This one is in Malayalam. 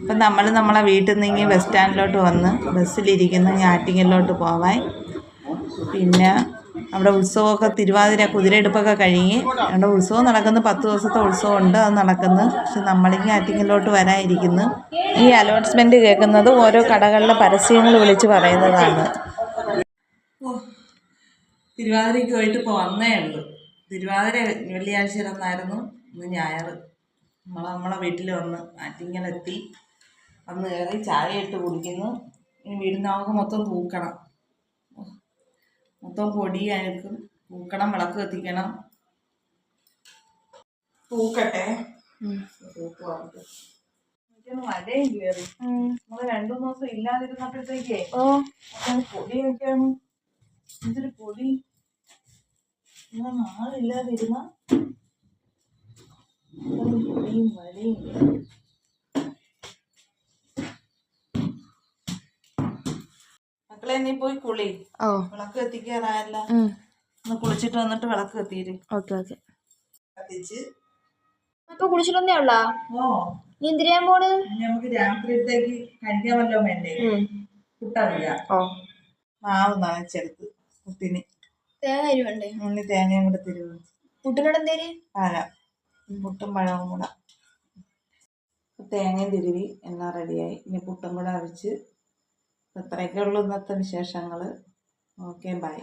അപ്പം നമ്മൾ നമ്മളെ വീട്ടിൽ നിന്ന് ബസ് സ്റ്റാൻഡിലോട്ട് വന്ന് ബസ്സിലിരിക്കുന്ന ആറ്റിങ്ങലിലോട്ട് പോവാൻ. പിന്നെ അവിടെ ഉത്സവമൊക്കെ തിരുവാതിര കുതിരയെടുപ്പൊക്കെ കഴിഞ്ഞ് അവിടെ ഉത്സവം നടക്കുന്നു. 10 ദിവസത്തെ ഉത്സവമുണ്ട്, അത് നടക്കുന്നു. പക്ഷെ നമ്മളിങ്ങനെ ആറ്റിങ്ങലിലോട്ട് വരാനിരിക്കുന്നു. ഈ അലോട്ട്മെൻറ്റ് കേൾക്കുന്നത് ഓരോ കടകളിലെ പരസ്യങ്ങൾ വിളിച്ച് പറയുന്നതാണ്. തിരുവാതിരയ്ക്ക് പോയിട്ട് ഇപ്പോൾ വന്നേ ഉള്ളൂ. തിരുവാതിര വെള്ളിയാഴ്ച ഇരുന്നായിരുന്നു, ഇന്ന് ഞായർ. നമ്മളെ വീട്ടിൽ വന്ന് ആറ്റിങ്ങലെത്തി, വന്ന് കയറി ചായ ഇട്ട് കുടിക്കുന്നു. ഇനി വീടിനകത്ത് മൊത്തം തൂക്കണം, മൊത്തം പൊടി അഴുക്കും തൂക്കണം, വിളക്ക് കത്തിക്കണം. തൂക്കട്ടെ. മഴയും കയറി. നമ്മള് 2-3 ദിവസം ഇല്ലാതിരുന്നപ്പോഴത്തേക്കേ പൊടിയൊക്കെയാണ്. എന്തൊരു പൊടി! ആളില്ലാതിരുന്ന പൊടിയും മഴയും. മക്കളെ നീ പോയി കുളി. വിളക്ക് കത്തിക്കാറായല്ല. ഒന്ന് കുളിച്ചിട്ട് വന്നിട്ട് വിളക്ക് കത്തിയിര്. കത്തിച്ച് ഇപ്പൊ കുളിച്ചിട്ടൊന്നേ ഉള്ളാ? നീ എന്തിനാ പോണ്? നമുക്ക് രാത്രിയത്തേക്ക് കഴിക്കാൻ വല്ലതും വേണ്ടേ? പുട്ടറില്ല. മാവ് നനച്ചെടുത്ത് പുട്ടിന്. തേങ്ങ വേണ്ടേ? ഉണ്ണി തേങ്ങയും കൂടെ തരുമോ? പുട്ടിനോട് എന്തേര്? പഴം, പുട്ടും പഴവും കൂടെ. തേങ്ങയും തിരുവി എല്ലാം റെഡിയായി. ഇനി പുട്ടും കൂടെ അരച്ച്. ഇത്രയൊക്കെ ഉള്ളൂ ഇന്നത്തെ വിശേഷങ്ങൾ. Okay, by.